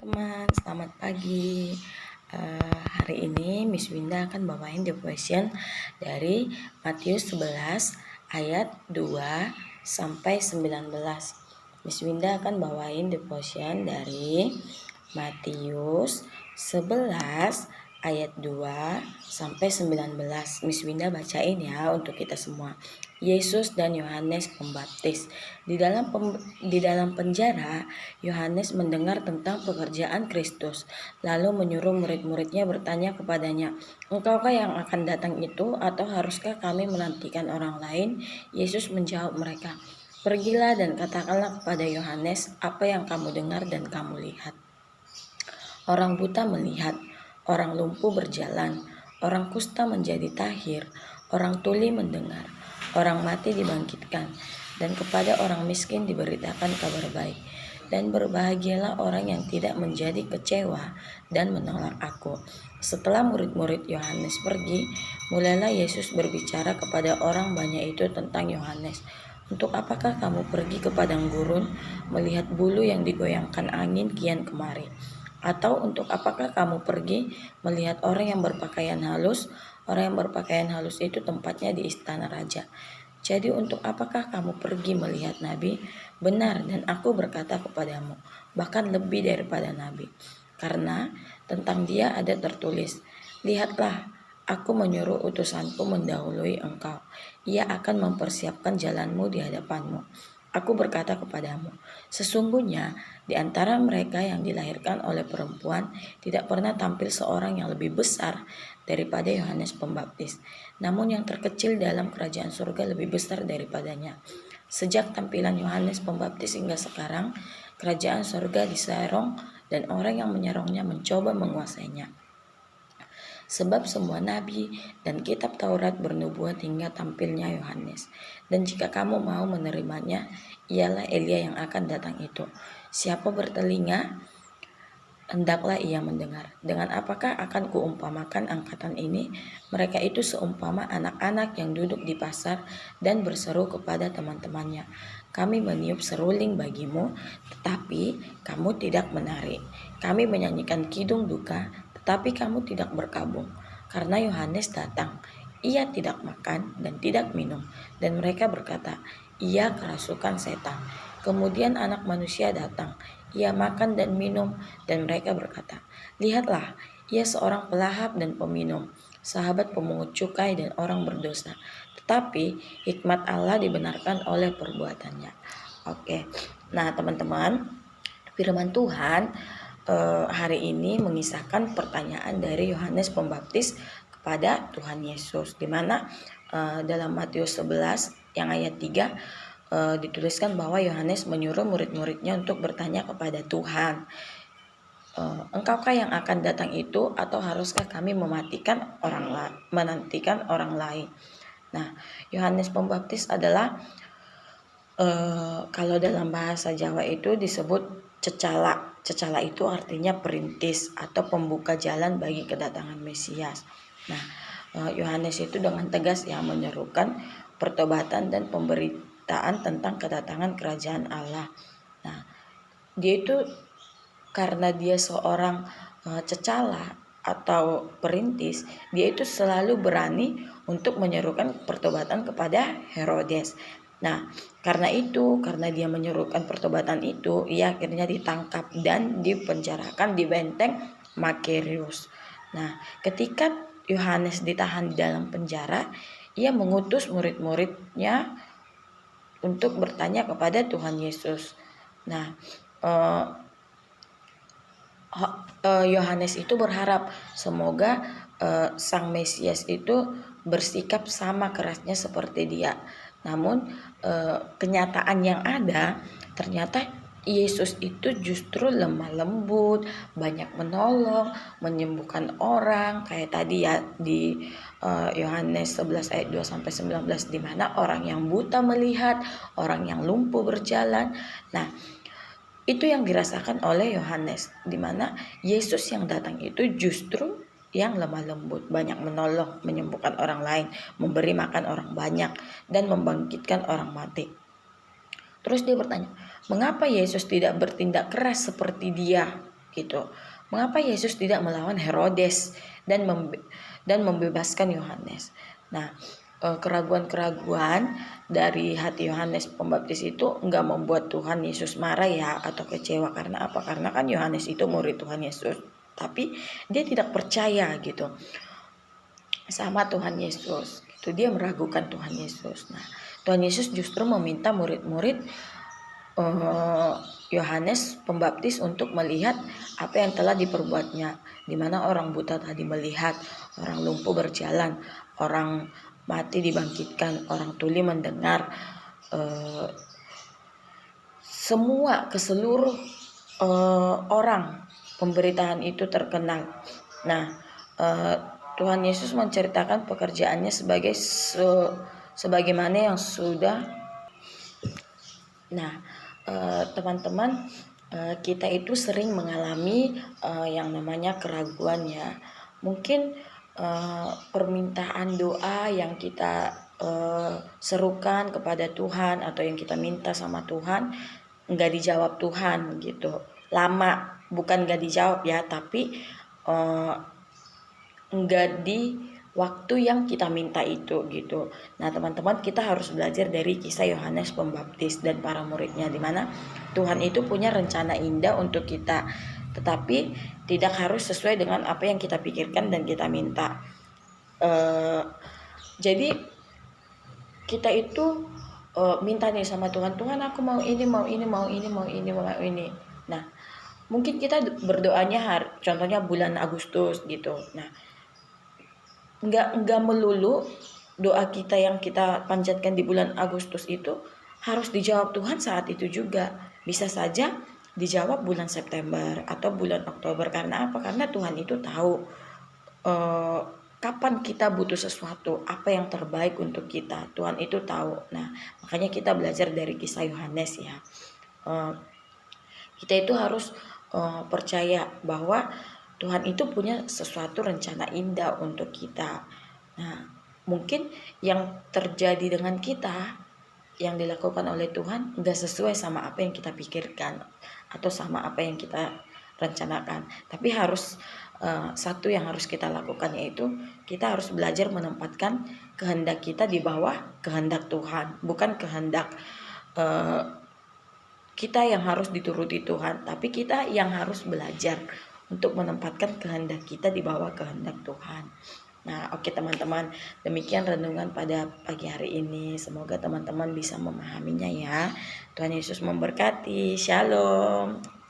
teman-teman, selamat pagi. Hari ini Miss Winda akan bawain devotion dari Matius 11 ayat 2 sampai 19. Miss Winda akan bawain devotion dari Matius 11 ayat 2 sampai 19. Miss Winda bacain ya untuk kita semua. Yesus dan Yohanes Pembaptis. Di dalam penjara, Yohanes mendengar tentang pekerjaan Kristus, lalu menyuruh murid-muridnya bertanya kepadanya, "Engkaukah yang akan datang itu, atau haruskah kami menantikan orang lain?" Yesus menjawab mereka, "Pergilah dan katakanlah kepada Yohanes apa yang kamu dengar dan kamu lihat. Orang buta melihat, orang lumpuh berjalan, orang kusta menjadi tahir, orang tuli mendengar, orang mati dibangkitkan, dan kepada orang miskin diberitakan kabar baik. Dan berbahagialah orang yang tidak menjadi kecewa dan menolak aku." Setelah murid-murid Yohanes pergi, mulailah Yesus berbicara kepada orang banyak itu tentang Yohanes. "Untuk apakah kamu pergi ke padang gurun, melihat bulu yang digoyangkan angin kian kemari? Atau untuk apakah kamu pergi melihat orang yang berpakaian halus? Orang yang berpakaian halus itu tempatnya di istana raja. Jadi untuk apakah kamu pergi melihat nabi? Benar, dan aku berkata kepadamu, bahkan lebih daripada nabi. Karena tentang dia ada tertulis, 'Lihatlah, aku menyuruh utusanku mendahului engkau. Ia akan mempersiapkan jalanmu di hadapanmu.' Aku berkata kepadamu, sesungguhnya di antara mereka yang dilahirkan oleh perempuan tidak pernah tampil seorang yang lebih besar daripada Yohanes Pembaptis. Namun yang terkecil dalam kerajaan surga lebih besar daripadanya. Sejak tampilan Yohanes Pembaptis hingga sekarang, kerajaan surga diserong dan orang yang menyerongnya mencoba menguasainya. Sebab semua nabi dan kitab Taurat bernubuat hingga tampilnya Yohanes. Dan jika kamu mau menerimanya, ialah Elia yang akan datang itu. Siapa bertelinga, hendaklah ia mendengar. Dengan apakah akan kuumpamakan angkatan ini? Mereka itu seumpama anak-anak yang duduk di pasar dan berseru kepada teman-temannya, 'Kami meniup seruling bagimu, tetapi kamu tidak menari. Kami menyanyikan kidung duka, tetapi kamu tidak berkabung.' Karena Yohanes datang, ia tidak makan dan tidak minum, dan mereka berkata, 'Ia kerasukan setan.' Kemudian Anak Manusia datang, ia makan dan minum, dan mereka berkata, 'Lihatlah, ia seorang pelahap dan peminum, sahabat pemungut cukai dan orang berdosa, tetapi hikmat Allah dibenarkan oleh perbuatannya.'" Oke, nah teman-teman, firman Tuhan hari ini mengisahkan pertanyaan dari Yohanes Pembaptis kepada Tuhan Yesus, di mana dalam Matius 11 yang ayat 3 dituliskan bahwa Yohanes menyuruh murid-muridnya untuk bertanya kepada Tuhan, "Engkaukah yang akan datang itu, atau haruskah kami menantikan orang lain?" Nah, Yohanes Pembaptis adalah kalau dalam bahasa Jawa itu disebut cecala. Cecala itu artinya perintis atau pembuka jalan bagi kedatangan Mesias. Nah, Yohanes itu dengan tegas yang menyerukan pertobatan dan pemberitaan tentang kedatangan kerajaan Allah. Nah, dia itu karena dia seorang cecala atau perintis, dia itu selalu berani untuk menyerukan pertobatan kepada Herodes. Nah, karena dia menyerukan pertobatan itu, ia akhirnya ditangkap dan dipenjarakan di benteng Makarius. Nah, ketika Yohanes ditahan di dalam penjara, ia mengutus murid-muridnya untuk bertanya kepada Tuhan Yesus. Nah, Yohanes itu berharap semoga Sang Mesias itu bersikap sama kerasnya seperti dia. Namun kenyataan yang ada, ternyata Yesus itu justru lemah lembut, banyak menolong, menyembuhkan orang, kayak tadi ya di Yohanes 11 ayat 2 sampai 19, di mana orang yang buta melihat, orang yang lumpuh berjalan. Nah, itu yang dirasakan oleh Yohanes, di mana Yesus yang datang itu justru yang lemah lembut, banyak menolong, menyembuhkan orang lain, memberi makan orang banyak, dan membangkitkan orang mati. Terus dia bertanya, mengapa Yesus tidak bertindak keras seperti dia? gitu. Mengapa Yesus tidak melawan Herodes dan membebaskan Yohanes? Nah, keraguan-keraguan dari hati Yohanes Pembaptis itu enggak membuat Tuhan Yesus marah ya atau kecewa. Karena apa? Karena kan Yohanes itu murid Tuhan Yesus, tapi dia tidak percaya gitu sama Tuhan Yesus. Itu dia meragukan Tuhan Yesus. Nah, Tuhan Yesus justru meminta murid-murid Yohanes Pembaptis untuk melihat apa yang telah diperbuatnya, di mana orang buta tadi melihat, orang lumpuh berjalan, orang mati dibangkitkan, orang tuli mendengar, semua ke seluruh orang pemberitaan itu terkenal. Nah, Tuhan Yesus menceritakan pekerjaannya sebagaimana yang sudah. Nah, teman-teman, kita itu sering mengalami yang namanya keraguan ya. Mungkin permintaan doa yang kita serukan kepada Tuhan atau yang kita minta sama Tuhan nggak dijawab Tuhan gitu. Lama, bukan nggak dijawab ya, tapi nggak di waktu yang kita minta itu gitu. Nah teman-teman, kita harus belajar dari kisah Yohanes Pembaptis dan para muridnya, di mana Tuhan itu punya rencana indah untuk kita, tetapi tidak harus sesuai dengan apa yang kita pikirkan dan kita minta. Jadi kita itu minta nih sama Tuhan, Tuhan aku mau ini, mau ini, mau ini, mau ini, mau ini. Nah mungkin kita berdoanya contohnya bulan Agustus gitu. Nah nggak melulu doa kita yang kita panjatkan di bulan Agustus itu harus dijawab Tuhan saat itu juga. Bisa saja dijawab bulan September atau bulan Oktober. Karena apa? Karena Tuhan itu tahu kapan kita butuh sesuatu, apa yang terbaik untuk kita. Tuhan itu tahu. Nah, makanya kita belajar dari kisah Yohanes ya. Kita itu harus percaya bahwa Tuhan itu punya sesuatu rencana indah untuk kita. Nah, mungkin yang terjadi dengan kita, yang dilakukan oleh Tuhan nggak sesuai sama apa yang kita pikirkan atau sama apa yang kita rencanakan. Tapi harus satu yang harus kita lakukan, yaitu kita harus belajar menempatkan kehendak kita di bawah kehendak Tuhan, bukan kehendak kita yang harus dituruti Tuhan, tapi kita yang harus belajar untuk menempatkan kehendak kita di bawah kehendak Tuhan. Nah, oke teman-teman, demikian renungan pada pagi hari ini. Semoga teman-teman bisa memahaminya ya. Tuhan Yesus memberkati. Shalom.